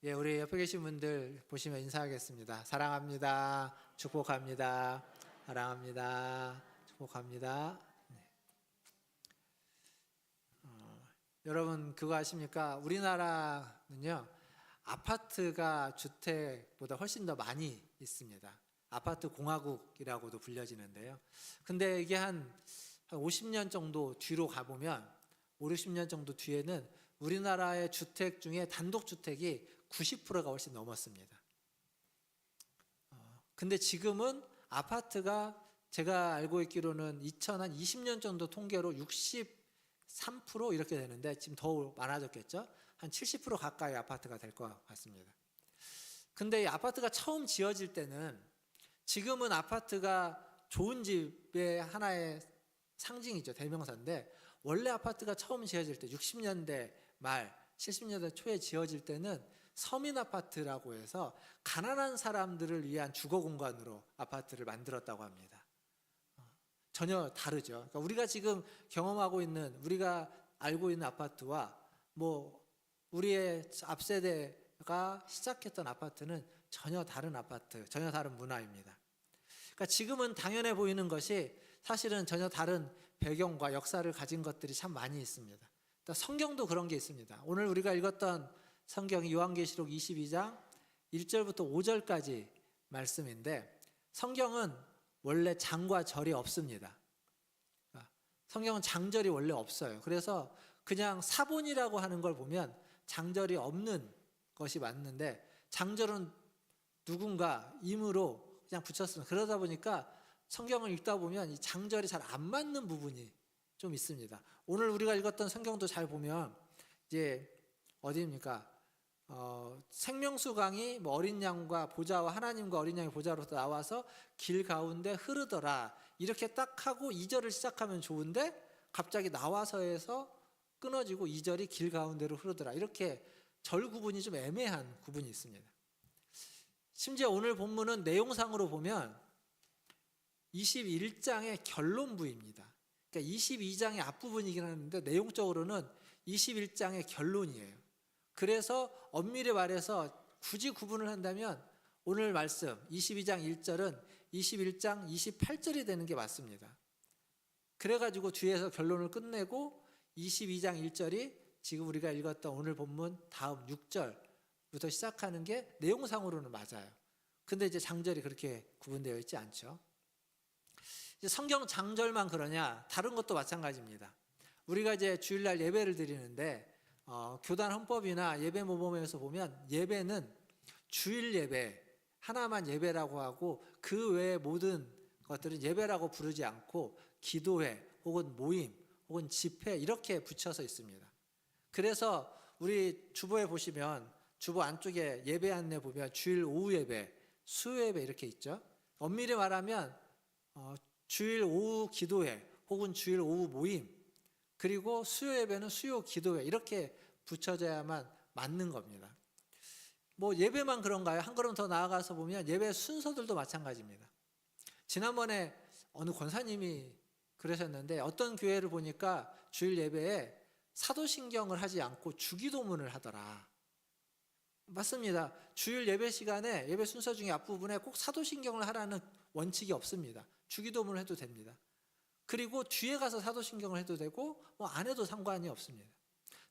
예, 우리 옆에 계신 분들 보시면 인사하겠습니다. 사랑합니다. 축복합니다. 사랑합니다. 축복합니다. 네. 여러분 그거 아십니까? 우리나라는요, 아파트가 주택보다 훨씬 더 많이 있습니다. 아파트 공화국이라고도 불려지는데요. 근데 이게 한 50년 정도 뒤로 가보면 5, 60년 정도 뒤에는 우리나라의 주택 중에 단독주택이 90%가 훨씬 넘었습니다. 근데 지금은 아파트가 제가 알고 있기로는 2020년 정도 통계로 63% 이렇게 되는데 지금 더 많아졌겠죠? 한 70% 가까이 아파트가 될 것 같습니다. 근데 이 아파트가 처음 지어질 때는 지금은 아파트가 좋은 집의 하나의 상징이죠. 대명사인데 원래 아파트가 처음 지어질 때 60년대 말 70년대 초에 지어질 때는 서민 아파트라고 해서 가난한 사람들을 위한 주거 공간으로 아파트를 만들었다고 합니다. 전혀 다르죠. 그러니까 우리가 지금 경험하고 있는, 우리가 알고 있는 아파트와 뭐 우리의 앞세대가 시작했던 아파트는 전혀 다른 아파트, 전혀 다른 문화입니다. 그러니까 지금은 당연해 보이는 것이 사실은 전혀 다른 배경과 역사를 가진 것들이 참 많이 있습니다. 성경도 그런 게 있습니다. 오늘 우리가 읽었던 성경이 요한계시록 22장 1절부터 5절까지 말씀인데, 성경은 원래 장과 절이 없습니다. 성경은 장절이 원래 없어요. 그래서 그냥 사본이라고 하는 걸 보면 장절이 없는 것이 맞는데, 장절은 누군가 임으로 그냥 붙였습니다. 그러다 보니까 성경을 읽다 보면 이 장절이 잘 안 맞는 부분이 좀 있습니다. 오늘 우리가 읽었던 성경도 잘 보면 이제 어디입니까? 생명수강이 뭐 어린 양과 보좌와 하나님과 어린 양의 보좌로서 나와서 길 가운데 흐르더라, 이렇게 딱 하고 2절을 시작하면 좋은데 갑자기 나와서에서 끊어지고 2절이 길 가운데로 흐르더라, 이렇게 절 구분이 좀 애매한 구분이 있습니다. 심지어 오늘 본문은 내용상으로 보면 21장의 결론부입니다. 그러니까 22장의 앞부분이긴 하는데 내용적으로는 21장의 결론이에요. 그래서 엄밀히 말해서 굳이 구분을 한다면 오늘 말씀 22장 1절은 21장 28절이 되는 게 맞습니다. 그래가지고 뒤에서 결론을 끝내고 22장 1절이 지금 우리가 읽었던 오늘 본문 다음 6절부터 시작하는 게 내용상으로는 맞아요. 근데 이제 장절이 그렇게 구분되어 있지 않죠. 성경 장절만 그러냐? 다른 것도 마찬가지입니다. 우리가 이제 주일날 예배를 드리는데 교단 헌법이나 예배 모범에서 보면 예배는 주일 예배 하나만 예배라고 하고 그 외의 모든 것들은 예배라고 부르지 않고 기도회 혹은 모임 혹은 집회 이렇게 붙여서 있습니다. 그래서 우리 주보에 보시면 주보 안쪽에 예배 안내 보면 주일 오후 예배, 수요 예배 이렇게 있죠. 엄밀히 말하면 주일 오후 기도회 혹은 주일 오후 모임, 그리고 수요 예배는 수요 기도회 이렇게 붙여져야만 맞는 겁니다. 뭐 예배만 그런가요? 한 걸음 더 나아가서 보면 예배 순서들도 마찬가지입니다. 지난번에 어느 권사님이 그러셨는데 어떤 교회를 보니까 주일 예배에 사도신경을 하지 않고 주기도문을 하더라. 맞습니다. 주일 예배 시간에 예배 순서 중에 앞부분에 꼭 사도신경을 하라는 원칙이 없습니다. 주기도문을 해도 됩니다. 그리고 뒤에 가서 사도신경을 해도 되고 뭐 안 해도 상관이 없습니다.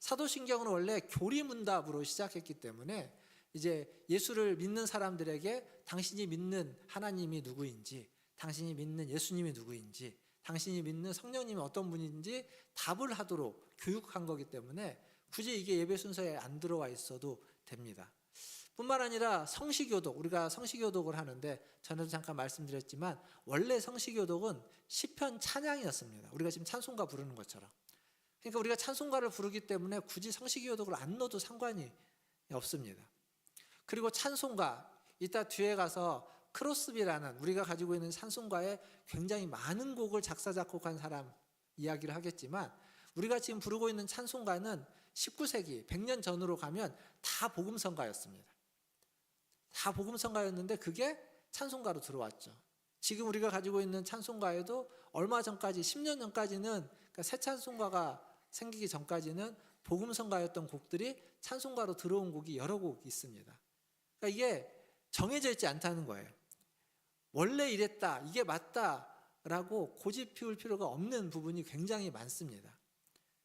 사도신경은 원래 교리문답으로 시작했기 때문에 이제 예수를 믿는 사람들에게 당신이 믿는 하나님이 누구인지, 당신이 믿는 예수님이 누구인지, 당신이 믿는 성령님이 어떤 분인지 답을 하도록 교육한 거기 때문에 굳이 이게 예배 순서에 안 들어와 있어도 됩니다. 뿐만 아니라 성시교독, 우리가 성시교독을 하는데 전에도 잠깐 말씀드렸지만 원래 성시교독은 시편 찬양이었습니다. 우리가 지금 찬송가 부르는 것처럼. 그러니까 우리가 찬송가를 부르기 때문에 굳이 성시교독을 안 넣어도 상관이 없습니다. 그리고 찬송가, 이따 뒤에 가서 크로스비라는 우리가 가지고 있는 찬송가에 굉장히 많은 곡을 작사 작곡한 사람 이야기를 하겠지만, 우리가 지금 부르고 있는 찬송가는 19세기 100년 전으로 가면 다 복음성가였습니다. 다 복음성가였는데 그게 찬송가로 들어왔죠. 지금 우리가 가지고 있는 찬송가에도 얼마 전까지 10년 전까지는, 그러니까 새 찬송가가 생기기 전까지는 복음성가였던 곡들이 찬송가로 들어온 곡이 여러 곡 있습니다. 그러니까 이게 정해져 있지 않다는 거예요. 원래 이랬다, 이게 맞다라고 고집 피울 필요가 없는 부분이 굉장히 많습니다.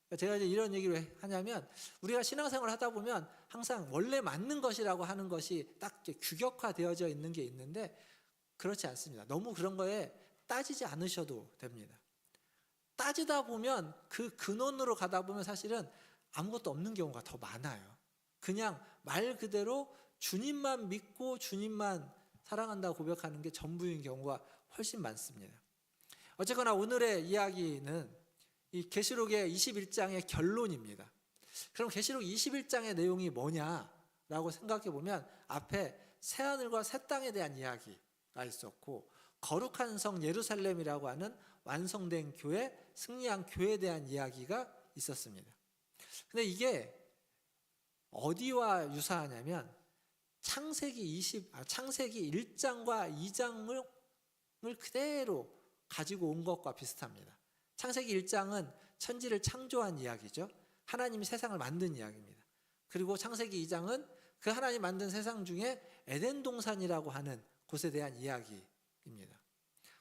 그러니까 제가 이제 이런 얘기를 왜 하냐면, 우리가 신앙생활을 하다 보면 항상 원래 맞는 것이라고 하는 것이 딱 규격화되어져 있는 게 있는데, 그렇지 않습니다. 너무 그런 거에 따지지 않으셔도 됩니다. 따지다 보면, 그 근원으로 가다 보면 사실은 아무것도 없는 경우가 더 많아요. 그냥 말 그대로 주님만 믿고 주님만 사랑한다고 고백하는 게 전부인 경우가 훨씬 많습니다. 어쨌거나 오늘의 이야기는 이 계시록의 21장의 결론입니다. 그럼 계시록 21장의 내용이 뭐냐라고 생각해 보면, 앞에 새하늘과 새 땅에 대한 이야기가 있었고, 거룩한 성 예루살렘이라고 하는 완성된 교회, 승리한 교회에 대한 이야기가 있었습니다. 근데 이게 어디와 유사하냐면 창세기 1장과 2장을 그대로 가지고 온 것과 비슷합니다. 창세기 1장은 천지를 창조한 이야기죠. 하나님이 세상을 만든 이야기입니다. 그리고 창세기 2장은 그 하나님 만든 세상 중에 에덴 동산이라고 하는 곳에 대한 이야기입니다.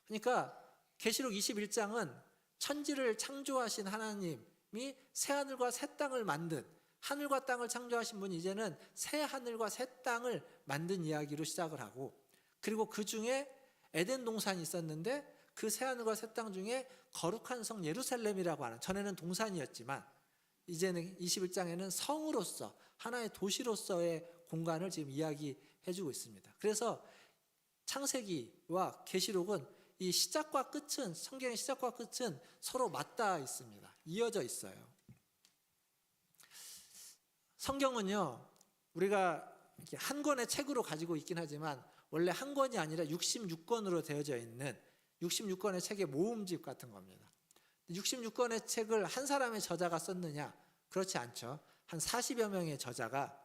그러니까 계시록 21장은 천지를 창조하신 하나님이 새하늘과 새 땅을 만든, 하늘과 땅을 창조하신 분이 이제는 새 하늘과 새 땅을 만든 이야기로 시작을 하고, 그리고 그 중에 에덴 동산이 있었는데 그 새 하늘과 새 땅 중에 거룩한 성 예루살렘이라고 하는, 전에는 동산이었지만 이제는 21장에는 성으로서, 하나의 도시로서의 공간을 지금 이야기해주고 있습니다. 그래서 창세기와 계시록은 이 시작과 끝은, 성경의 시작과 끝은 서로 맞닿아 있습니다. 이어져 있어요. 성경은요, 우리가 이렇게 한 권의 책으로 가지고 있긴 하지만 원래 한 권이 아니라 66권으로 되어져 있는 66권의 책의 모음집 같은 겁니다. 66권의 책을 한 사람의 저자가 썼느냐? 그렇지 않죠. 한 40여 명의 저자가,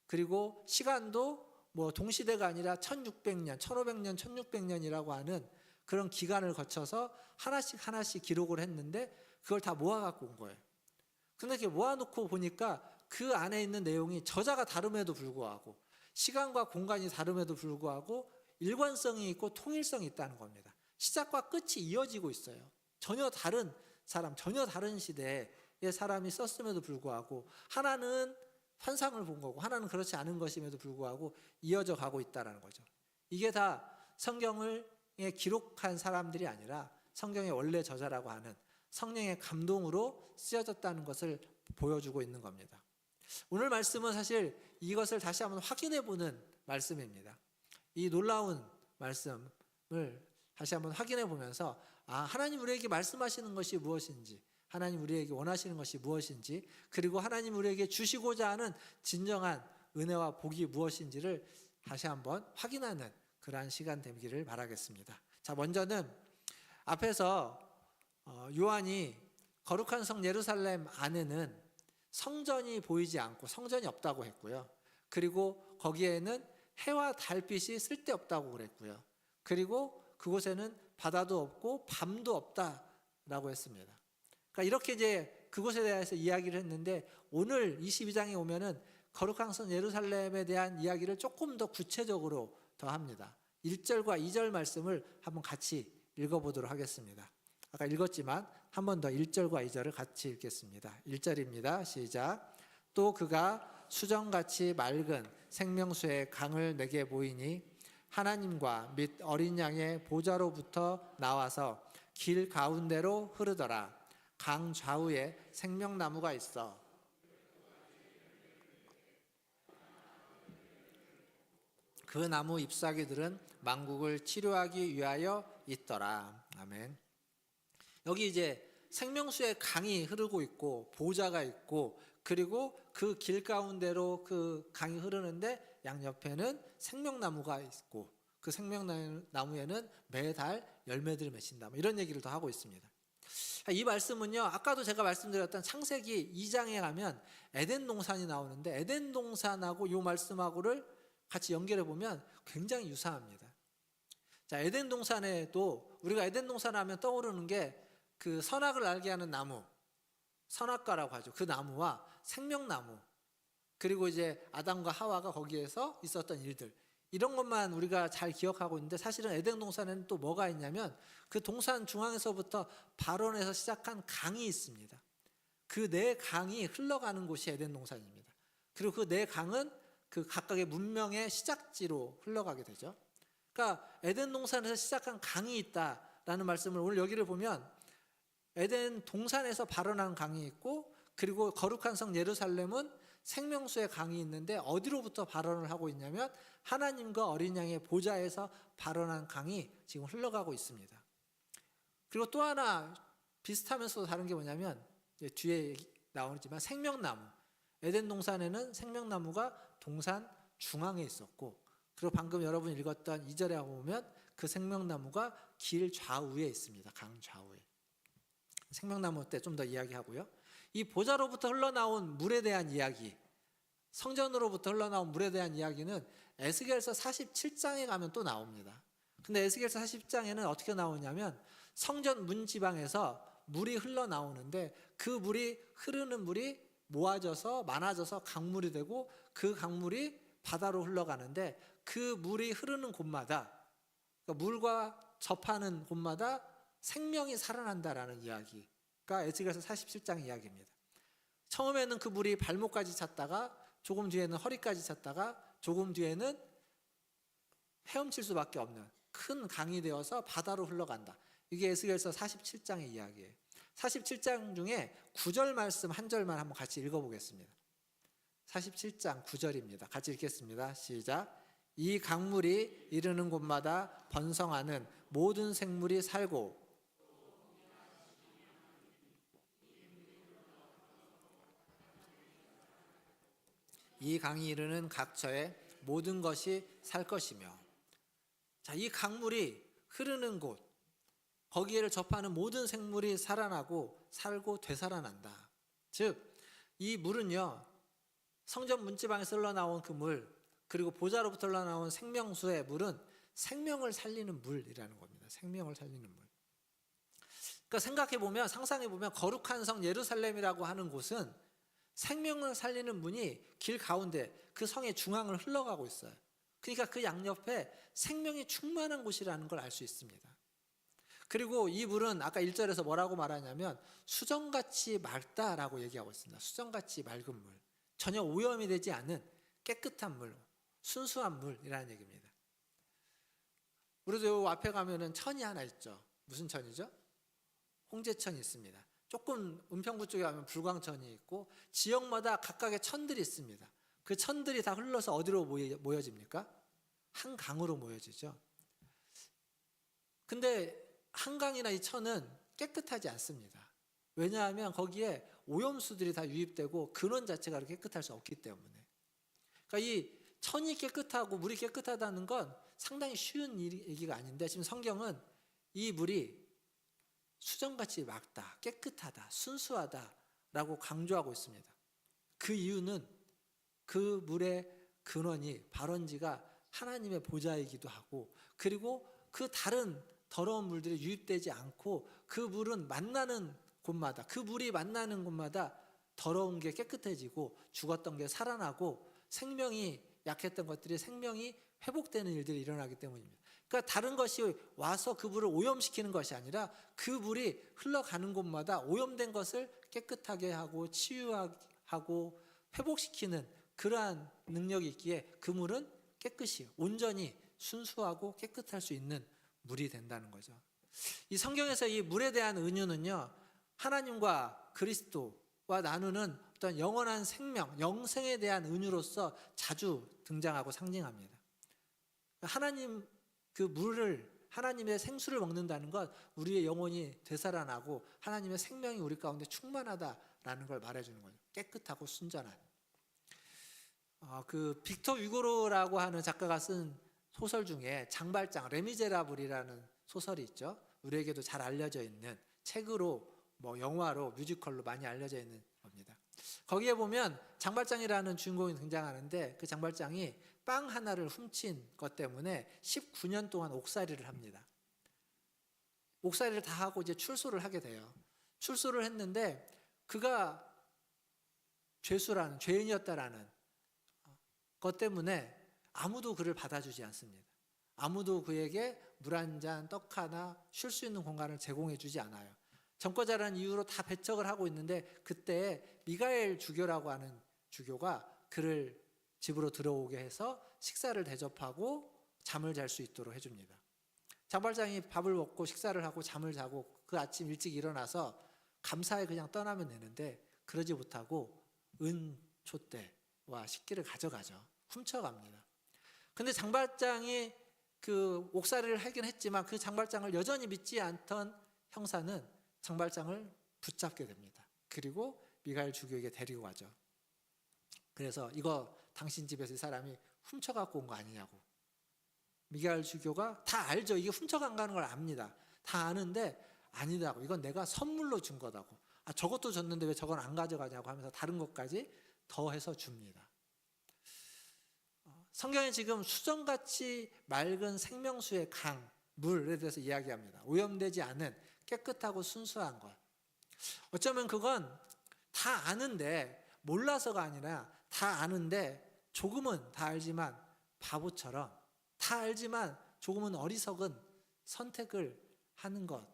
그리고 시간도 뭐 동시대가 아니라 1600년, 1500년, 1600년이라고 하는 그런 기간을 거쳐서 하나씩 기록을 했는데 그걸 다 모아갖고 온 거예요. 근데 이렇게 모아놓고 보니까 그 안에 있는 내용이 저자가 다름에도 불구하고, 시간과 공간이 다름에도 불구하고 일관성이 있고 통일성이 있다는 겁니다. 시작과 끝이 이어지고 있어요. 전혀 다른 사람, 전혀 다른 시대의 사람이 썼음에도 불구하고, 하나는 환상을 본 거고 하나는 그렇지 않은 것임에도 불구하고 이어져 가고 있다는 거죠. 이게 다 성경을 기록한 사람들이 아니라 성경의 원래 저자라고 하는 성령의 감동으로 쓰여졌다는 것을 보여주고 있는 겁니다. 오늘 말씀은 사실 이것을 다시 한번 확인해 보는 말씀입니다. 이 놀라운 말씀을 다시 한번 확인해 보면서, 하나님 우리에게 말씀하시는 것이 무엇인지, 하나님 우리에게 원하시는 것이 무엇인지, 그리고 하나님 우리에게 주시고자 하는 진정한 은혜와 복이 무엇인지를 다시 한번 확인하는 그러한 시간 되기를 바라겠습니다. 자, 먼저는 앞에서 요한이 거룩한 성 예루살렘 안에는 성전이 보이지 않고 성전이 없다고 했고요. 그리고 거기에는 해와 달빛이 쓸데없다고 그랬고요. 그리고 그곳에는 바다도 없고 밤도 없다라고 했습니다. 그러니까 이렇게 이제 그곳에 대해서 이야기를 했는데, 오늘 22장에 오면은 거룩한 성 예루살렘에 대한 이야기를 조금 더 구체적으로 더 합니다. 1절과 2절 말씀을 한번 같이 읽어보도록 하겠습니다. 아까 읽었지만 한 번 더 1절과 2절을 같이 읽겠습니다. 1절입니다. 시작. 또 그가 수정같이 맑은 생명수의 강을 내게 보이니 하나님과 및 어린 양의 보좌로부터 나와서 길 가운데로 흐르더라. 강 좌우에 생명나무가 있어 그 나무 잎사귀들은 만국을 치료하기 위하여 있더라. 아멘. 여기 이제 생명수의 강이 흐르고 있고 보좌가 있고, 그리고 그 길 가운데로 그 강이 흐르는데 양옆에는 생명나무가 있고, 그 생명나무에는 매달 열매들을 맺힌다, 이런 얘기를 더 하고 있습니다. 이 말씀은요, 아까도 제가 말씀드렸던 창세기 2장에 가면 에덴 동산이 나오는데, 에덴 동산하고 이 말씀하고를 같이 연결해 보면 굉장히 유사합니다. 자, 에덴 동산에도 우리가 에덴 동산 하면 떠오르는 게 그 선악을 알게 하는 나무, 선악과라고 하죠. 그 나무와 생명나무, 그리고 이제 아담과 하와가 거기에서 있었던 일들, 이런 것만 우리가 잘 기억하고 있는데, 사실은 에덴 동산에는 또 뭐가 있냐면 그 동산 중앙에서부터 발원해서 시작한 강이 있습니다. 그 네 강이 흘러가는 곳이 에덴 동산입니다. 그리고 그 네 강은 그 각각의 문명의 시작지로 흘러가게 되죠. 그러니까 에덴 동산에서 시작한 강이 있다라는 말씀을, 오늘 여기를 보면 에덴 동산에서 발원한 강이 있고, 그리고 거룩한 성 예루살렘은 생명수의 강이 있는데, 어디로부터 발원을 하고 있냐면 하나님과 어린 양의 보좌에서 발원한 강이 지금 흘러가고 있습니다. 그리고 또 하나 비슷하면서도 다른 게 뭐냐면, 뒤에 나오지만 생명나무, 에덴 동산에는 생명나무가 동산 중앙에 있었고, 그리고 방금 여러분 읽었던 2절에 보면 그 생명나무가 길 좌우에 있습니다. 강 좌우에. 생명나무 때 좀 더 이야기하고요. 이 보좌로부터 흘러나온 물에 대한 이야기, 성전으로부터 흘러나온 물에 대한 이야기는 에스겔서 47장에 가면 또 나옵니다. 근데 에스겔서 40장에는 어떻게 나오냐면 성전 문지방에서 물이 흘러나오는데, 그 물이, 흐르는 물이 모아져서 많아져서 강물이 되고, 그 강물이 바다로 흘러가는데, 그 물이 흐르는 곳마다, 그러니까 물과 접하는 곳마다 생명이 살아난다라는 이야기가 에스겔서 47장 이야기입니다. 처음에는 그 물이 발목까지 찼다가, 조금 뒤에는 허리까지 찼다가, 조금 뒤에는 헤엄칠 수밖에 없는 큰 강이 되어서 바다로 흘러간다. 이게 에스겔서 47장의 이야기예요. 47장 중에 9절 말씀 한 절만 한번 같이 읽어보겠습니다. 47장 9절입니다. 같이 읽겠습니다. 시작. 이 강물이 이르는 곳마다 번성하는 모든 생물이 살고, 이 강이 이르는 각처에 모든 것이 살 것이며. 자, 이 강물이 흐르는 곳, 거기에를 접하는 모든 생물이 살아나고 살고 되살아난다. 즉, 이 물은요, 성전 문지방에서 흘러나온 그 물, 그리고 보좌로부터 흘러나온 생명수의 물은 생명을 살리는 물이라는 겁니다. 생명을 살리는 물. 그러니까 생각해보면, 상상해보면 거룩한 성 예루살렘이라고 하는 곳은 생명을 살리는 문이 길 가운데 그 성의 중앙을 흘러가고 있어요. 그러니까 그 양옆에 생명이 충만한 곳이라는 걸 알 수 있습니다. 그리고 이 물은 아까 1절에서 뭐라고 말하냐면 수정같이 맑다라고 얘기하고 있습니다. 수정같이 맑은 물, 전혀 오염이 되지 않은 깨끗한 물, 순수한 물이라는 얘기입니다. 우리도 요 앞에 가면은 천이 하나 있죠. 무슨 천이죠? 홍제천이 있습니다. 조금 은평구 쪽에 가면 불광천이 있고, 지역마다 각각의 천들이 있습니다. 그 천들이 다 흘러서 어디로 모여집니까? 한강으로 모여지죠. 근데 한강이나 이 천은 깨끗하지 않습니다. 왜냐하면 거기에 오염수들이 다 유입되고 근원 자체가 깨끗할 수 없기 때문에. 그러니까 이 천이 깨끗하고 물이 깨끗하다는 건 상당히 쉬운 얘기가 아닌데, 지금 성경은 이 물이 수정같이 맑다, 깨끗하다, 순수하다라고 강조하고 있습니다. 그 이유는 그 물의 근원이, 발원지가 하나님의 보좌이기도 하고, 그리고 그 다른 더러운 물들이 유입되지 않고, 그 물은 만나는 곳마다, 그 물이 만나는 곳마다 더러운 게 깨끗해지고 죽었던 게 살아나고 생명이 약했던 것들이 생명이 회복되는 일들이 일어나기 때문입니다. 그러니까 다른 것이 와서 그 물을 오염시키는 것이 아니라 그 물이 흘러가는 곳마다 오염된 것을 깨끗하게 하고 치유하고 회복시키는 그러한 능력이 있기에 그 물은 깨끗이, 온전히 순수하고 깨끗할 수 있는 물이 된다는 거죠. 이 성경에서 이 물에 대한 은유는요, 하나님과 그리스도와 나누는 어떤 영원한 생명, 영생에 대한 은유로서 자주 등장하고 상징합니다. 하나님 그 물을, 하나님의 생수를 먹는다는 것, 우리의 영혼이 되살아나고 하나님의 생명이 우리 가운데 충만하다라는 걸 말해주는 거죠. 깨끗하고 순전한. 그 빅터 위고로라고 하는 작가가 쓴 소설 중에 장발장, 레미제라블이라는 소설이 있죠. 우리에게도 잘 알려져 있는, 책으로 뭐 영화로, 뮤지컬로 많이 알려져 있는 겁니다. 거기에 보면 장발장이라는 주인공이 등장하는데, 그 장발장이 빵 하나를 훔친 것 때문에 19년 동안 옥살이를 합니다. 옥살이를 다 하고 이제 출소를 하게 돼요. 출소를 했는데 그가 죄수라는 죄인이었다라는 것 때문에 아무도 그를 받아주지 않습니다. 아무도 그에게 물 한 잔, 떡 하나, 쉴 수 있는 공간을 제공해 주지 않아요. 젊고자라는 이유로 다 배척을 하고 있는데 그때 미가엘 주교라고 하는 주교가 그를 집으로 들어오게 해서 식사를 대접하고 잠을 잘 수 있도록 해줍니다. 장발장이 밥을 먹고 식사를 하고 잠을 자고 그 아침 일찍 일어나서 감사에 그냥 떠나면 되는데 그러지 못하고 은촛대와 식기를 가져가죠. 훔쳐갑니다. 근데 장발장이 그 옥살이를 하긴 했지만 그 장발장을 여전히 믿지 않던 형사는 장발장을 붙잡게 됩니다. 그리고 미가엘 주교에게 데리고 가죠. 그래서 이거 당신 집에서 이 사람이 훔쳐갖고 온 거 아니냐고. 미가엘 주교가 다 알죠. 이게 훔쳐간 가는 걸 압니다. 다 아는데 아니다고. 이건 내가 선물로 준 거다고. 아, 저것도 줬는데 왜 저건 안 가져가냐고 하면서 다른 것까지 더해서 줍니다. 성경에 지금 수정같이 맑은 생명수의 강, 물에 대해서 이야기합니다. 오염되지 않은 깨끗하고 순수한 것. 어쩌면 그건 다 아는데 몰라서가 아니라 다 아는데 조금은 다 알지만 바보처럼 다 알지만 조금은 어리석은 선택을 하는 것.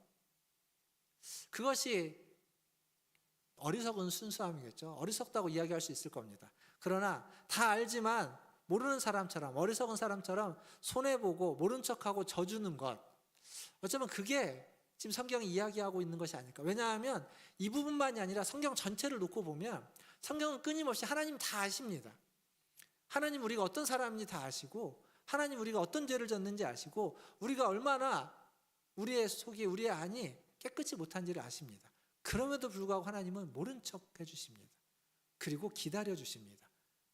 그것이 어리석은 순수함이겠죠. 어리석다고 이야기할 수 있을 겁니다. 그러나 다 알지만 모르는 사람처럼 어리석은 사람처럼 손해보고 모른 척하고 져주는 것. 어쩌면 그게 지금 성경이 이야기하고 있는 것이 아닐까. 왜냐하면 이 부분만이 아니라 성경 전체를 놓고 보면 성경은 끊임없이 하나님 다 아십니다. 하나님 우리가 어떤 사람인지 다 아시고 하나님 우리가 어떤 죄를 졌는지 아시고 우리가 얼마나 우리의 속이 우리의 안이 깨끗이 못한지를 아십니다. 그럼에도 불구하고 하나님은 모른 척 해주십니다. 그리고 기다려주십니다.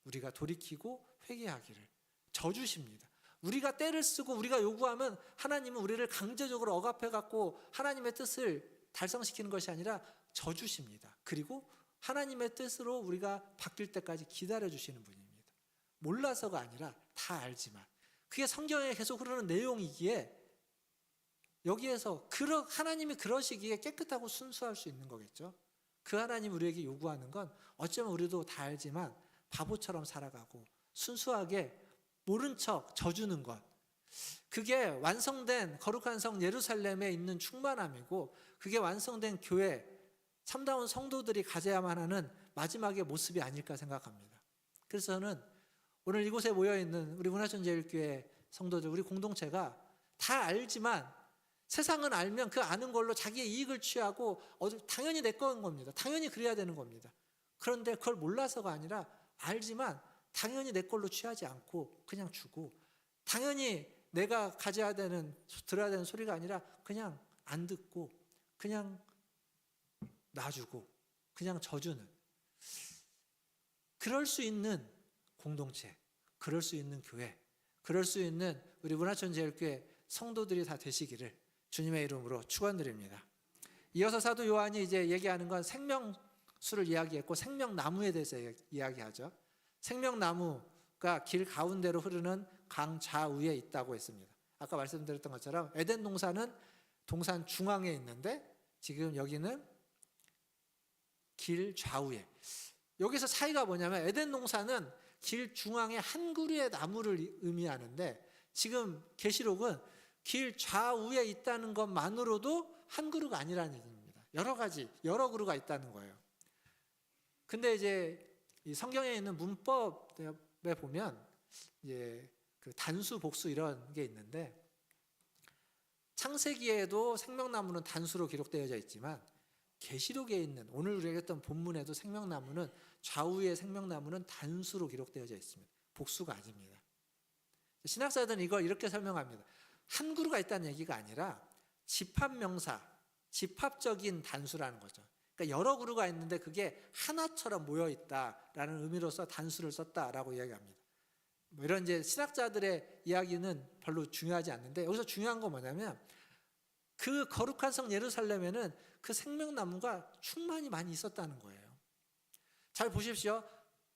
우리가 돌이키고 회개하기를 져주십니다. 우리가 때를 쓰고 우리가 요구하면 하나님은 우리를 강제적으로 억압해갖고 하나님의 뜻을 달성시키는 것이 아니라 져주십니다. 그리고 하나님의 뜻으로 우리가 바뀔 때까지 기다려주시는 분입니다. 몰라서가 아니라 다 알지만. 그게 성경에 계속 흐르는 내용이기에 여기에서 하나님이 그러시기에 깨끗하고 순수할 수 있는 거겠죠. 그 하나님 우리에게 요구하는 건 어쩌면 우리도 다 알지만 바보처럼 살아가고 순수하게 모른 척 져주는 것. 그게 완성된 거룩한 성 예루살렘에 있는 충만함이고 그게 완성된 교회, 참다운 성도들이 가져야만 하는 마지막의 모습이 아닐까 생각합니다. 그래서 저는 오늘 이곳에 모여있는 우리 문화촌제일교회 성도들, 우리 공동체가 다 알지만 세상은 알면 그 아는 걸로 자기의 이익을 취하고 당연히 내 거인 겁니다. 당연히 그래야 되는 겁니다. 그런데 그걸 몰라서가 아니라 알지만 당연히 내 걸로 취하지 않고 그냥 주고 당연히 내가 가져야 되는 들어야 되는 소리가 아니라 그냥 안 듣고 그냥 놔주고 그냥 져주는 그럴 수 있는 공동체, 그럴 수 있는 교회, 그럴 수 있는 우리 문화촌제일교회 성도들이 다 되시기를 주님의 이름으로 축원드립니다. 이어서 사도 요한이 이제 얘기하는 건 생명수를 이야기했고 생명나무에 대해서 이야기하죠. 생명나무가 길 가운데로 흐르는 강 좌우에 있다고 했습니다. 아까 말씀드렸던 것처럼 에덴 동산은 동산 중앙에 있는데 지금 여기는 길 좌우에. 여기서 차이가 뭐냐면 에덴 동산은 길 중앙에 한 그루의 나무를 의미하는데 지금 계시록은 길 좌우에 있다는 것만으로도 한 그루가 아니라는 얘기입니다. 여러 그루가 있다는 거예요. 근데 이제 이 성경에 있는 문법에 보면 이제 그 단수, 복수 이런 게 있는데 창세기에도 생명나무는 단수로 기록되어져 있지만 계시록에 있는 오늘 우리가 했던 본문에도 생명나무는 좌우의 생명나무는 단수로 기록되어져 있습니다. 복수가 아닙니다. 신학자들은 이걸 이렇게 설명합니다. 한 그루가 있다는 얘기가 아니라 집합명사, 집합적인 단수라는 거죠. 그러니까 여러 그루가 있는데 그게 하나처럼 모여 있다라는 의미로서 단수를 썼다라고 이야기합니다. 뭐 이런 이제 신학자들의 이야기는 별로 중요하지 않는데 여기서 중요한 건 뭐냐면 그 거룩한 성 예루살렘에는 그 생명나무가 충만히 많이 있었다는 거예요. 잘 보십시오.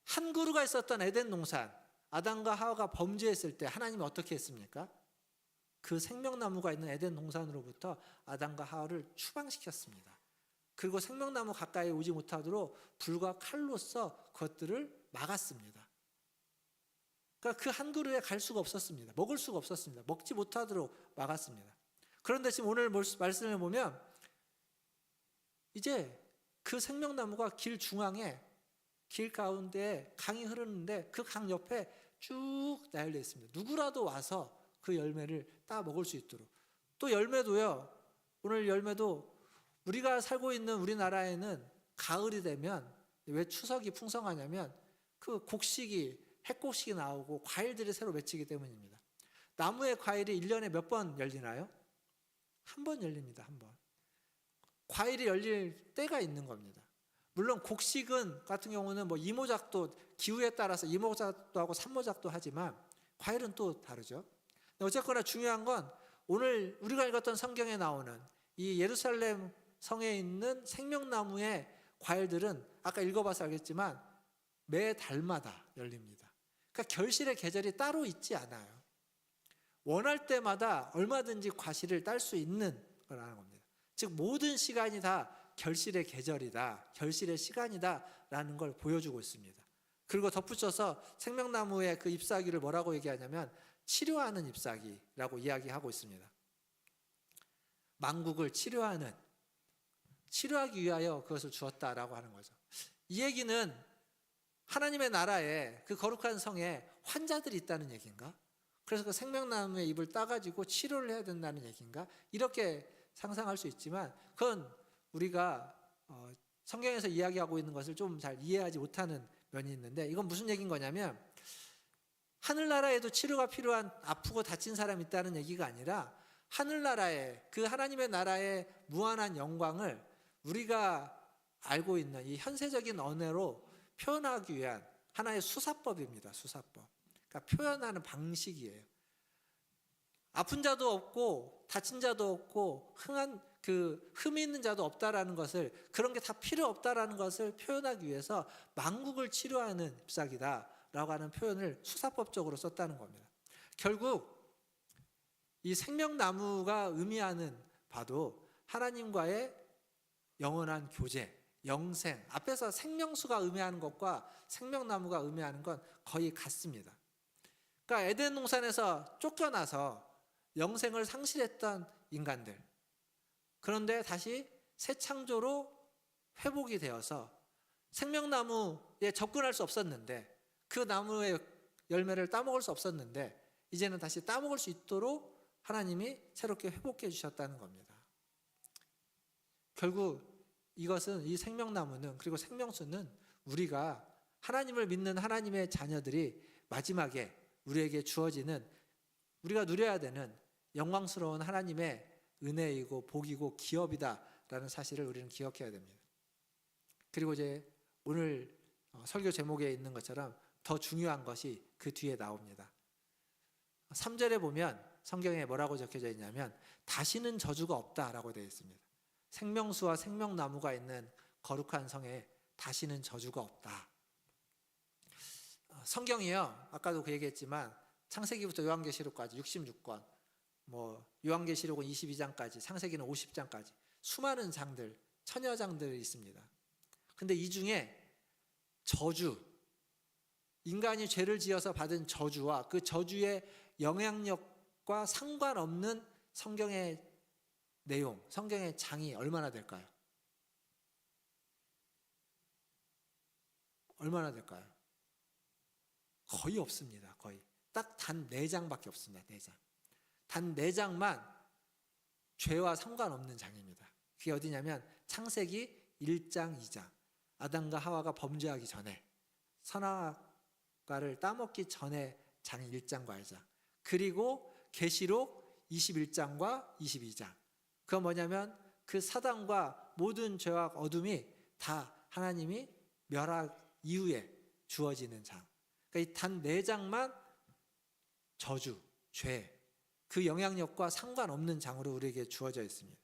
한 그루가 있었던 에덴 동산, 아담과 하와가 범죄했을 때 하나님이 어떻게 했습니까? 그 생명나무가 있는 에덴 동산으로부터 아담과 하와를 추방시켰습니다. 그리고 생명나무 가까이 오지 못하도록 불과 칼로써 그것들을 막았습니다. 그러니까 그 한 그루에 갈 수가 없었습니다. 먹을 수가 없었습니다. 먹지 못하도록 막았습니다. 그런데 지금 오늘 말씀을 보면 이제 그 생명나무가 길 중앙에, 길 가운데에 강이 흐르는데 그 강 옆에 쭉 나열되어 있습니다. 누구라도 와서 그 열매를 따 먹을 수 있도록. 또 열매도요, 오늘 열매도 우리가 살고 있는 우리나라에는 가을이 되면 왜 추석이 풍성하냐면 그 곡식이, 핵곡식이 나오고 과일들이 새로 맺히기 때문입니다. 나무의 과일이 1년에 몇 번 열리나요? 한 번 열립니다. 한 번. 과일이 열릴 때가 있는 겁니다. 물론 곡식은 같은 경우는 뭐 이모작도 기후에 따라서 이모작도 하고 산모작도 하지만 과일은 또 다르죠. 어쨌거나 중요한 건 오늘 우리가 읽었던 성경에 나오는 이 예루살렘 성에 있는 생명나무의 과일들은 아까 읽어봐서 알겠지만 매 달마다 열립니다. 그러니까 결실의 계절이 따로 있지 않아요. 원할 때마다 얼마든지 과실을 딸 수 있는 거라는 겁니다. 즉 모든 시간이 다 결실의 계절이다, 결실의 시간이다라는 걸 보여주고 있습니다. 그리고 덧붙여서 생명나무의 그 잎사귀를 뭐라고 얘기하냐면 치료하는 잎사귀라고 이야기하고 있습니다. 만국을 치료하기 위하여 그것을 주었다라고 하는 거죠. 이 얘기는 하나님의 나라에, 그 거룩한 성에 환자들이 있다는 얘기인가? 그래서 그 생명나무의 잎을 따가지고 치료를 해야 된다는 얘기인가? 이렇게 상상할 수 있지만 그건 우리가 성경에서 이야기하고 있는 것을 좀 잘 이해하지 못하는 면이 있는데, 이건 무슨 얘기인 거냐면 하늘나라에도 치료가 필요한 아프고 다친 사람이 있다는 얘기가 아니라 하늘나라에, 그 하나님의 나라의 무한한 영광을 우리가 알고 있는 이 현세적인 언어로 표현하기 위한 하나의 수사법입니다. 수사법. 그러니까 표현하는 방식이에요. 아픈 자도 없고 다친 자도 없고 흠이 있는 자도 없다라는 것을, 그런 게 다 필요 없다라는 것을 표현하기 위해서 만국을 치료하는 잎사귀다라고 하는 표현을 수사법적으로 썼다는 겁니다. 결국 이 생명나무가 의미하는 바도 하나님과의 영원한 교제, 영생, 앞에서 생명수가 의미하는 것과 생명나무가 의미하는 건 거의 같습니다. 그러니까 에덴 동산에서 쫓겨나서 영생을 상실했던 인간들, 그런데 다시 새 창조로 회복이 되어서 생명나무에 접근할 수 없었는데, 그 나무의 열매를 따먹을 수 없었는데 이제는 다시 따먹을 수 있도록 하나님이 새롭게 회복해 주셨다는 겁니다. 결국 이것은, 이 생명나무는, 그리고 생명수는 우리가 하나님을 믿는 하나님의 자녀들이 마지막에 우리에게 주어지는, 우리가 누려야 되는 영광스러운 하나님의 은혜이고 복이고 기업이다라는 사실을 우리는 기억해야 됩니다. 그리고 이제 오늘 설교 제목에 있는 것처럼 더 중요한 것이 그 뒤에 나옵니다. 3절에 보면 성경에 뭐라고 적혀져 있냐면 다시는 저주가 없다라고 되어 있습니다. 생명수와 생명나무가 있는 거룩한 성에 다시는 저주가 없다. 성경이요, 아까도 그 얘기했지만 창세기부터 요한계시록까지 66권, 요한계시록은 22장까지, 창세기는 50장까지 수많은 장들, 천여 장들이 있습니다. 근데 이 중에 저주, 인간이 죄를 지어서 받은 저주와 그 저주의 영향력과 상관없는 성경의 내용, 성경의 장이 얼마나 될까요? 얼마나 될까요? 거의 없습니다. 거의. 딱 단 4장밖에 없습니다. 4장. 단 4장만 죄와 상관없는 장입니다. 그게 어디냐면 창세기 1장, 2장. 아담과 하와가 범죄하기 전에, 선악과를 따먹기 전에 장이 1장과 2장. 그리고 계시록 21장과 22장. 그건 뭐냐면 그 사단과 모든 죄와 어둠이 다 하나님이 멸학 이후에 주어지는 장. 그러니까 이 단 4장만 저주, 죄, 그 영향력과 상관없는 장으로 우리에게 주어져 있습니다.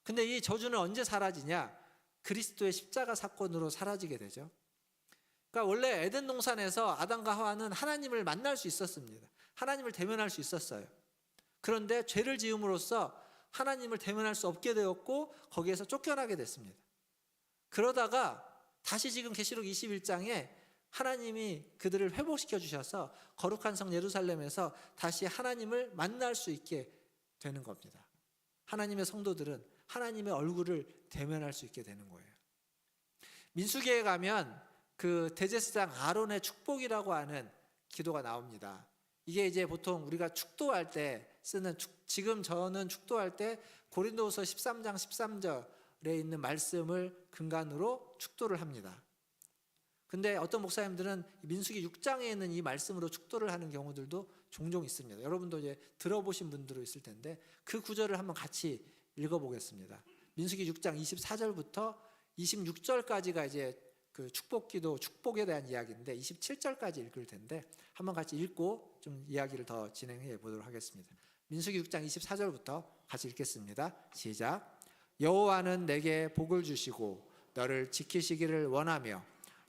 근데 이 저주는 언제 사라지냐? 그리스도의 십자가 사건으로 사라지게 되죠. 그러니까 원래 에덴 동산에서 아담과 하와는 하나님을 만날 수 있었습니다. 하나님을 대면할 수 있었어요. 그런데 죄를 지음으로써 하나님을 대면할 수 없게 되었고 거기에서 쫓겨나게 됐습니다. 그러다가 다시 지금 계시록 21장에 하나님이 그들을 회복시켜 주셔서 거룩한 성 예루살렘에서 다시 하나님을 만날 수 있게 되는 겁니다. 하나님의 성도들은 하나님의 얼굴을 대면할 수 있게 되는 거예요. 민수기에 가면 그 대제사장 아론의 축복이라고 하는 기도가 나옵니다. 이게 이제 보통 우리가 축도할 때 쓰는 지금 저는 축도할 때 고린도후서 13장 13절에 있는 말씀을 근간으로 축도를 합니다. 근데 어떤 목사님들은 민수기 6장에 있는 이 말씀으로 축도를 하는 경우들도 종종 있습니다. 여러분도 이제 들어보신 분들도 있을 텐데 그 구절을 한번 같이 읽어보겠습니다. 민수기 6장 24절부터 26절까지가 이제 그 축복기도, 축복에 대한 이야기인데 27절까지 읽을 텐데 한번 같이 읽고 좀 이야기를 더 진행해 보도록 하겠습니다. 민수기 6장 24절부터 같이 읽겠습니다. 시작. 여호와는 내게 복을 주시고 너를 지키시기를 원하며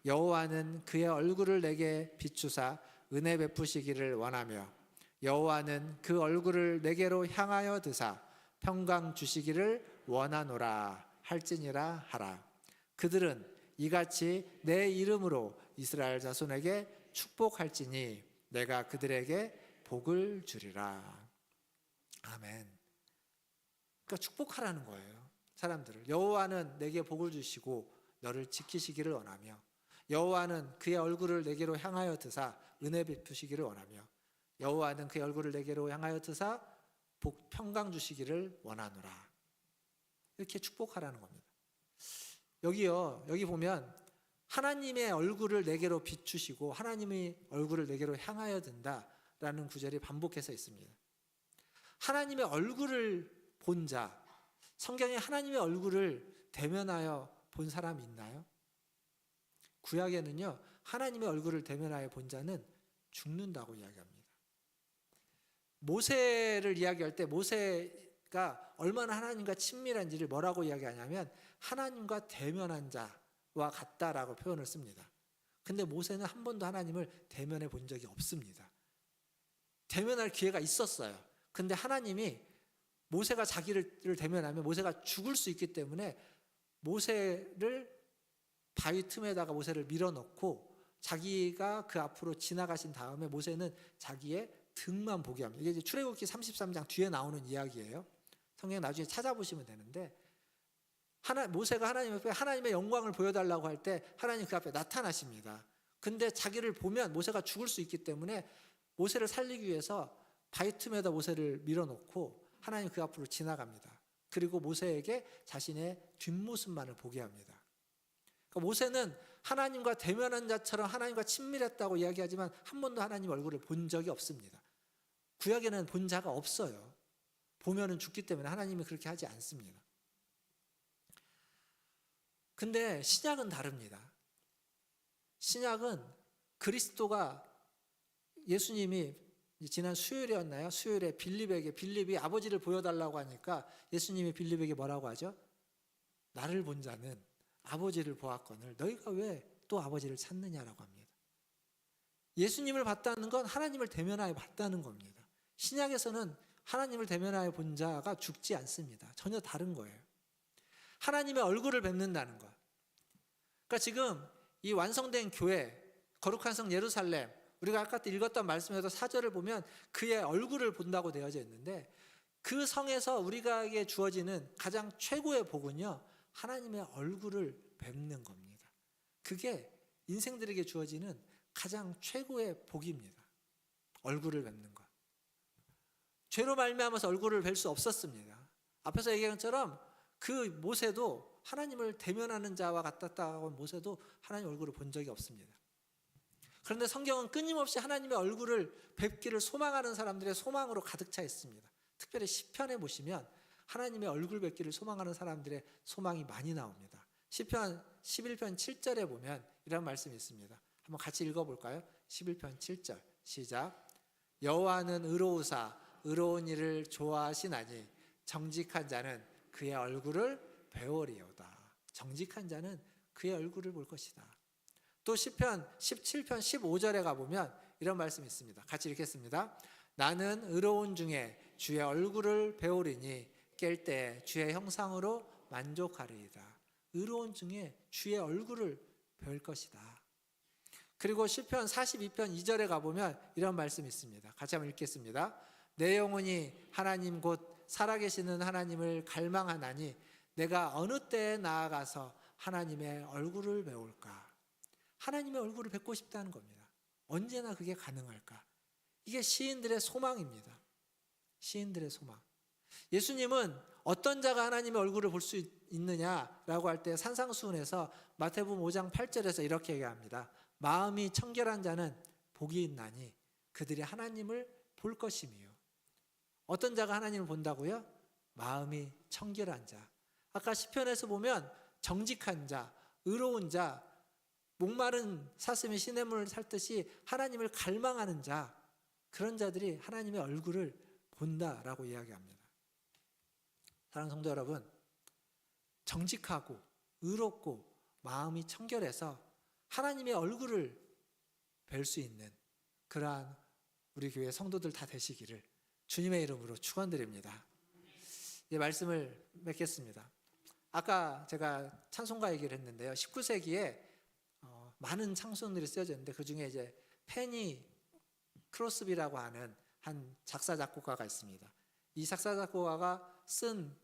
여호와는 그의 얼굴을 내게 비추사 은혜 베푸시기를 원하며 여호와는 그 얼굴을 내게로 향하여 드사 평강 주시기를 원하노라 할지니라 하라. 그들은 이같이 내 이름으로 이스라엘 자손에게 축복할지니 내가 그들에게 복을 주리라. 아멘. 그러니까 축복하라는 거예요. 사람들을. 여호와는 내게 복을 주시고 너를 지키시기를 원하며 여호와는 그의 얼굴을 내게로 향하여 드사 은혜 베푸시기를 원하며 여호와는 그의 얼굴을 내게로 향하여 드사 평강 주시기를 원하노라. 이렇게 축복하라는 겁니다. 여기 보면 하나님의 얼굴을 내게로 비추시고 하나님의 얼굴을 내게로 향하여 든다라는 구절이 반복해서 있습니다. 하나님의 얼굴을 본 자, 성경에 하나님의 얼굴을 대면하여 본 사람이 있나요? 구약에는요, 하나님의 얼굴을 대면하여 본 자는 죽는다고 이야기합니다. 모세를 이야기할 때 모세가 얼마나 하나님과 친밀한지를 뭐라고 이야기하냐면 하나님과 대면한 자와 같다라고 표현을 씁니다. 근데 모세는 한 번도 하나님을 대면해 본 적이 없습니다. 대면할 기회가 있었어요. 근데 하나님이 모세가 자기를 대면하면 모세가 죽을 수 있기 때문에 모세를 바위 틈에다가 모세를 밀어넣고 자기가 그 앞으로 지나가신 다음에 모세는 자기의 등만 보게 합니다. 이게 이제 출애굽기 33장 뒤에 나오는 이야기예요. 성경 나중에 찾아보시면 되는데 모세가 하나님 앞에 하나님의 영광을 보여달라고 할 때 하나님 그 앞에 나타나십니다. 근데 자기를 보면 모세가 죽을 수 있기 때문에 모세를 살리기 위해서 바위 틈에다 모세를 밀어넣고 하나님 그 앞으로 지나갑니다. 그리고 모세에게 자신의 뒷모습만을 보게 합니다. 그러니까 모세는 하나님과 대면한 자처럼 하나님과 친밀했다고 이야기하지만 한 번도 하나님 얼굴을 본 적이 없습니다. 구약에는 본 자가 없어요. 보면은 죽기 때문에 하나님이 그렇게 하지 않습니다. 근데 신약은 다릅니다. 신약은 그리스도가 예수님이 지난 수요일이었나요? 수요일에 빌립이 아버지를 보여달라고 하니까 예수님이 빌립에게 뭐라고 하죠? 나를 본 자는 아버지를 보았거늘 너희가 왜 또 아버지를 찾느냐라고 합니다. 예수님을 봤다는 건 하나님을 대면하여 봤다는 겁니다. 신약에서는 하나님을 대면하여 본 자가 죽지 않습니다. 전혀 다른 거예요. 하나님의 얼굴을 뵙는다는 것. 그러니까 지금 이 완성된 교회, 거룩한 성 예루살렘, 우리가 아까 읽었던 말씀에서 4절을 보면 그의 얼굴을 본다고 되어져 있는데 그 성에서 우리에게 주어지는 가장 최고의 복은요, 하나님의 얼굴을 뵙는 겁니다. 그게 인생들에게 주어지는 가장 최고의 복입니다. 얼굴을 뵙는 것. 죄로 말미암아서 얼굴을 뵐 수 없었습니다. 앞에서 얘기한 것처럼 그 모세도 하나님을 대면하는 자와 같았다고 한 모세도 하나님 얼굴을 본 적이 없습니다. 그런데 성경은 끊임없이 하나님의 얼굴을 뵙기를 소망하는 사람들의 소망으로 가득 차 있습니다. 특별히 시편에 보시면 하나님의 얼굴 뵙기를 소망하는 사람들의 소망이 많이 나옵니다. 시편 11편 7절에 보면 이런 말씀이 있습니다. 한번 같이 읽어볼까요? 11편 7절 시작. 여호와는 의로우사 의로운 일을 좋아하시나니 정직한 자는 그의 얼굴을 배우리오다. 정직한 자는 그의 얼굴을 볼 것이다. 또 시편 17편 15절에 가보면 이런 말씀이 있습니다. 같이 읽겠습니다. 나는 의로운 중에 주의 얼굴을 배우리니 깰 때 주의 형상으로 만족하리이다. 의로운 중에 주의 얼굴을 뵐 것이다. 그리고 시편 42편 2절에 가보면 이런 말씀이 있습니다. 같이 한번 읽겠습니다. 내 영혼이 하나님 곧 살아계시는 하나님을 갈망하나니 내가 어느 때에 나아가서 하나님의 얼굴을 배울까. 하나님의 얼굴을 뵙고 싶다는 겁니다. 언제나 그게 가능할까. 이게 시인들의 소망입니다. 시인들의 소망. 예수님은 어떤 자가 하나님의 얼굴을 볼 수 있느냐라고 할 때 산상수훈에서 마태복음 5장 8절에서 이렇게 얘기합니다. 마음이 청결한 자는 복이 있나니 그들이 하나님을 볼 것이며. 어떤 자가 하나님을 본다고요? 마음이 청결한 자. 아까 시편에서 보면 정직한 자, 의로운 자, 목마른 사슴이 시냇물을 살듯이 하나님을 갈망하는 자, 그런 자들이 하나님의 얼굴을 본다라고 이야기합니다. 사랑하는 성도 여러분, 정직하고 의롭고 마음이 청결해서 하나님의 얼굴을 뵐 수 있는 그러한 우리 교회 성도들 다 되시기를 주님의 이름으로 축원드립니다. 이제 말씀을 맺겠습니다. 아까 제가 찬송가 얘기를 했는데요. 19세기에 많은 찬송들이 쓰여져 있는데 그 중에 이제 페니 크로스비라고 하는 한 작사 작곡가가 있습니다. 이 작사 작곡가가 쓴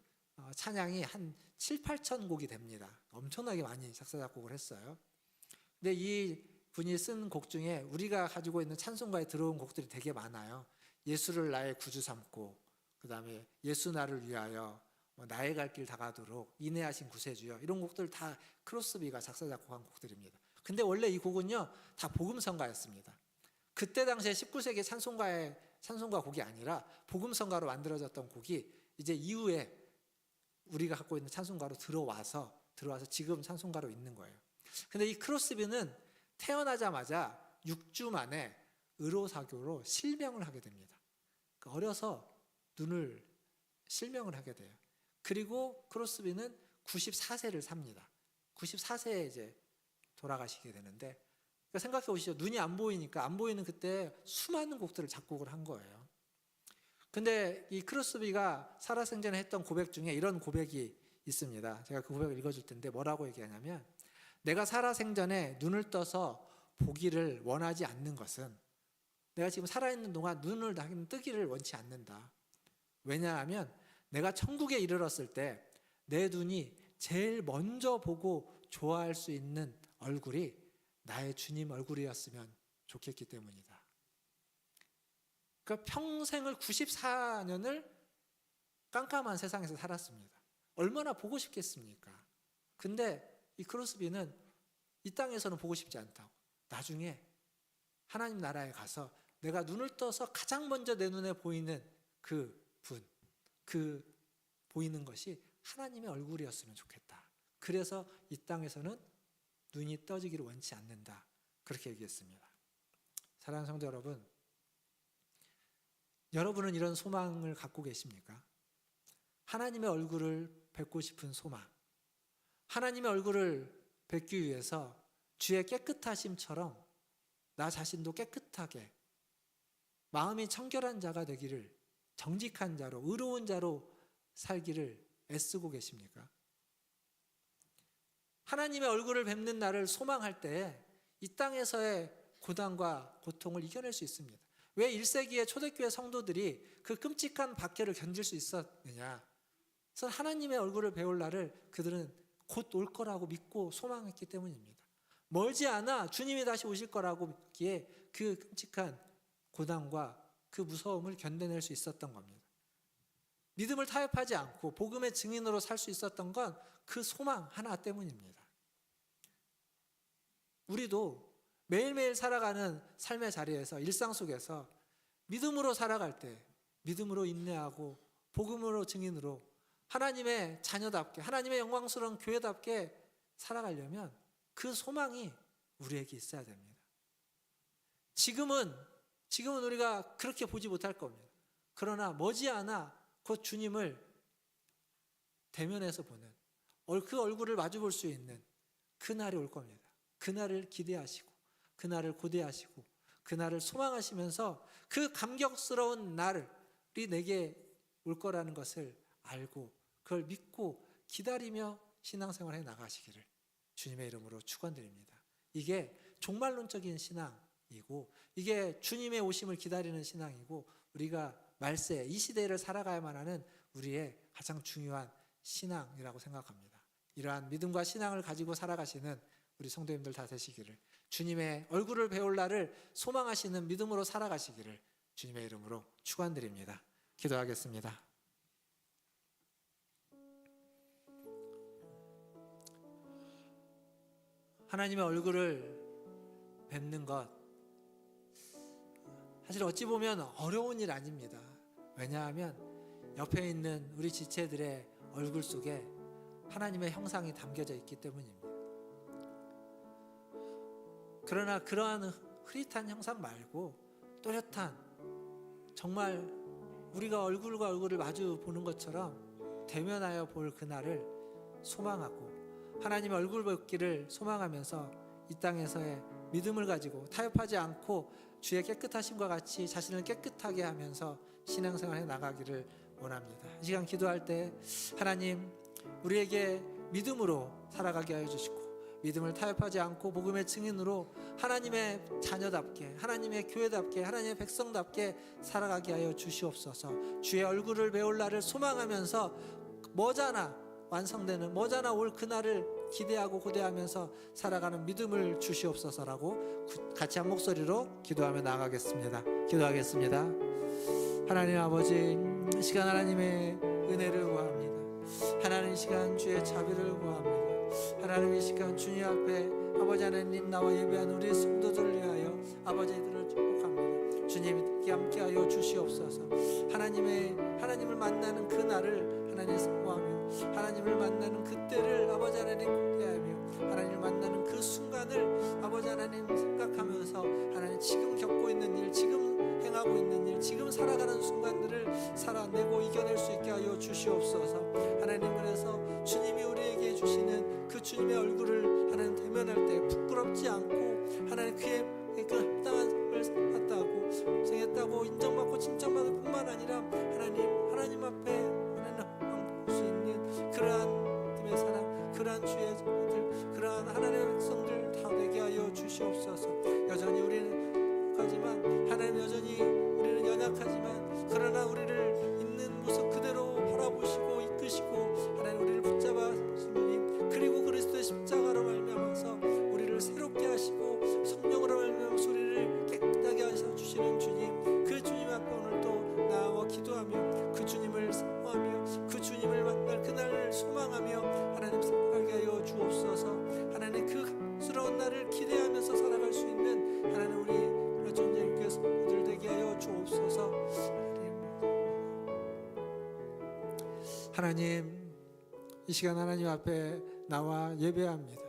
찬양이 한 7, 8천 곡이 됩니다. 엄청나게 많이 작사 작곡을 했어요. 근데 이 분이 쓴 곡 중에 우리가 가지고 있는 찬송가에 들어온 곡들이 되게 많아요. 예수를 나의 구주 삼고, 그 다음에 예수 나를 위하여, 나의 갈 길 다가도록, 인내하신 구세주여, 이런 곡들 다 크로스비가 작사 작곡한 곡들입니다. 근데 원래 이 곡은요 다 복음성가였습니다. 그때 당시에 19세기 찬송가 곡이 아니라 복음성가로 만들어졌던 곡이 이제 이후에 우리가 갖고 있는 찬송가로 들어와서 지금 찬송가로 있는 거예요. 근데 이 크로스비는 태어나자마자 6주 만에 의로사교로 실명을 하게 됩니다. 어려서 눈을 실명을 하게 돼요. 그리고 크로스비는 94세를 삽니다. 94세에 이제 돌아가시게 되는데, 그러니까 생각해 보시죠. 눈이 안 보이니까 안 보이는 그때 수많은 곡들을 작곡을 한 거예요. 근데 이 크로스비가 살아생전에 했던 고백 중에 이런 고백이 있습니다. 제가 그 고백을 읽어줄 텐데 뭐라고 얘기하냐면, 내가 살아생전에 눈을 떠서 보기를 원하지 않는 것은 내가 지금 살아있는 동안 눈을 뜨기를 원치 않는다. 왜냐하면 내가 천국에 이르렀을 때 내 눈이 제일 먼저 보고 좋아할 수 있는 얼굴이 나의 주님 얼굴이었으면 좋겠기 때문이다. 그러니까 평생을 94년을 깜깜한 세상에서 살았습니다. 얼마나 보고 싶겠습니까? 근데 이 크로스비는 이 땅에서는 보고 싶지 않다고, 나중에 하나님 나라에 가서 내가 눈을 떠서 가장 먼저 내 눈에 보이는 그 보이는 것이 하나님의 얼굴이었으면 좋겠다. 그래서 이 땅에서는 눈이 떠지기를 원치 않는다. 그렇게 얘기했습니다. 사랑하는 성도 여러분, 여러분은 이런 소망을 갖고 계십니까? 하나님의 얼굴을 뵙고 싶은 소망, 하나님의 얼굴을 뵙기 위해서 주의 깨끗하심처럼 나 자신도 깨끗하게 마음이 청결한 자가 되기를, 정직한 자로, 의로운 자로 살기를 애쓰고 계십니까? 하나님의 얼굴을 뵙는 날을 소망할 때 이 땅에서의 고난과 고통을 이겨낼 수 있습니다. 왜 1세기의 초대교회 성도들이 그 끔찍한 박해를 견딜 수 있었느냐? 그래서 하나님의 얼굴을 배울 날을 그들은 곧 올 거라고 믿고 소망했기 때문입니다. 멀지 않아 주님이 다시 오실 거라고 믿기에 그 끔찍한 고난과 그 무서움을 견뎌낼 수 있었던 겁니다. 믿음을 타협하지 않고 복음의 증인으로 살 수 있었던 건 그 소망 하나 때문입니다. 우리도 매일매일 살아가는 삶의 자리에서, 일상 속에서 믿음으로 살아갈 때, 믿음으로 인내하고 복음으로 증인으로 하나님의 자녀답게, 하나님의 영광스러운 교회답게 살아가려면 그 소망이 우리에게 있어야 됩니다. 지금은 우리가 그렇게 보지 못할 겁니다. 그러나 머지않아 곧 주님을 대면해서 보는, 그 얼굴을 마주 볼 수 있는 그날이 올 겁니다. 그날을 기대하시고, 그날을 고대하시고, 그날을 소망하시면서 그 감격스러운 날이 내게 올 거라는 것을 알고 그걸 믿고 기다리며 신앙생활에 나가시기를 주님의 이름으로 축원드립니다. 이게 종말론적인 신앙이고 이게 주님의 오심을 기다리는 신앙이고 우리가 말세 이 시대를 살아가야만 하는 우리의 가장 중요한 신앙이라고 생각합니다. 이러한 믿음과 신앙을 가지고 살아가시는 우리 성도님들 다 되시기를 주님의 얼굴을 배울 날을 소망하시는 믿음으로 살아가시기를 주님의 이름으로 축원드립니다. 기도하겠습니다. 하나님의 얼굴을 뵙는 것 사실 어찌 보면 어려운 일 아닙니다. 왜냐하면 옆에 있는 우리 지체들의 얼굴 속에 하나님의 형상이 담겨져 있기 때문입니다. 그러나 그러한 흐릿한 형상 말고 또렷한 정말 우리가 얼굴과 얼굴을 마주 보는 것처럼 대면하여 볼 그날을 소망하고 하나님의 얼굴 뵙기를 소망하면서 이 땅에서의 믿음을 가지고 타협하지 않고 주의 깨끗하심과 같이 자신을 깨끗하게 하면서 신앙생활에 나가기를 원합니다. 이 시간 기도할 때 하나님 우리에게 믿음으로 살아가게 하여 주시고 믿음을 타협하지 않고 복음의 증인으로 하나님의 자녀답게 하나님의 교회답게 하나님의 백성답게 살아가게 하여 주시옵소서. 주의 얼굴을 배울 날을 소망하면서 머지않아 완성되는 머지않아 올 그날을 기대하고 고대하면서 살아가는 믿음을 주시옵소서라고 같이 한 목소리로 기도하며 나아가겠습니다. 기도하겠습니다. 하나님 아버지 이 시간 하나님의 은혜를 구합니다. 하나님 이 시간 주의 자비를 구합니다. 하나님 이 시간 주님 앞에 아버지 하나님 나와 예배한 우리 성도들을 위하여 아버지들을 축복합니다. 주님 함께하여 주시옵소서. 하나님을 만나는 그 날을 하나님 사모하며 하나님을 만나는 그때를 아버지 하나님 고대하며 하나님을 만나는 그 순간을 아버지 하나님 생각하면서 하나님 지금 겪고 있는 일 지금 행하고 있는 일 지금 살아가는 순간들을 살아내고 이겨낼 수 있게 하여 주시옵소서. 하나님 그래서 주님이 우리에게 주시는 그 주님의 얼굴을 하나님 대면할 때 부끄럽지 않고 하나님 그의 그 합당한 삶을 살았다고 생했다고 인정받고 칭찬받을 뿐만 아니라 하나님 앞에 하나님 볼 수 있는 그러한 믿음의 사람 그러한 주의 자녀들 그러한 하나님의 백성들 다 되게 하여 주시옵소서. 여전히 우리는 하지만 하나님 여전히 우리는 연약하지만 그러나 우리를 있는 모습 그대로 바라보시고 이끄시고 하나님 우리를 붙잡아 주님 그리고 그리스도의 십자가로 말미암아서 우리를 새롭게 하시고 성령으로 말미암아서 우리를 깨끗하게 하셔 주시는 주님 그 주님 앞에 오늘도 나와 기도하며 그 주님을 사모하며 그 주님을 만날 그날을 소망하며 하나님 살게 하여 주옵소서. 하나님 그 스러운 날을 기대하면서 살아갈 수 있는 하나님 우리 존재의 성도들 되게 하여 주옵소서. 하나님 이 시간 하나님 앞에 나와 예배합니다.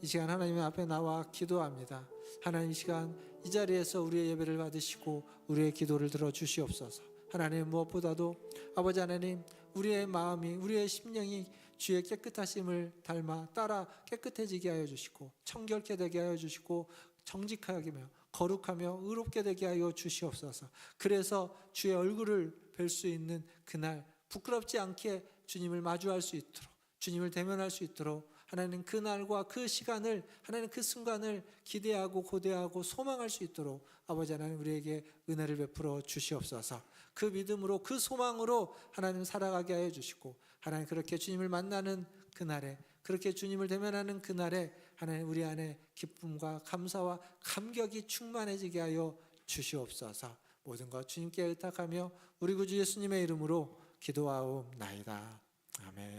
이 시간 하나님 앞에 나와 기도합니다. 하나님 이 시간 이 자리에서 우리의 예배를 받으시고 우리의 기도를 들어주시옵소서. 하나님 무엇보다도 아버지 하나님 우리의 마음이 우리의 심령이 주의 깨끗하심을 닮아 따라 깨끗해지게 하여 주시고 청결케 되게 하여 주시고 정직하게 하며 거룩하며 의롭게 되게 하여 주시옵소서. 그래서 주의 얼굴을 뵐 수 있는 그날 부끄럽지 않게 주님을 마주할 수 있도록 주님을 대면할 수 있도록 하나님 그 날과 그 시간을 하나님 그 순간을 기대하고 고대하고 소망할 수 있도록 아버지 하나님 우리에게 은혜를 베풀어 주시옵소서. 그 믿음으로 그 소망으로 하나님 살아가게 하여 주시고 하나님 그렇게 주님을 만나는 그날에 그렇게 주님을 대면하는 그날에 하나님 우리 안에 기쁨과 감사와 감격이 충만해지게 하여 주시옵소서. 모든 것 주님께 의탁하며 우리 구주 예수님의 이름으로 기도하옵나이다. 아멘.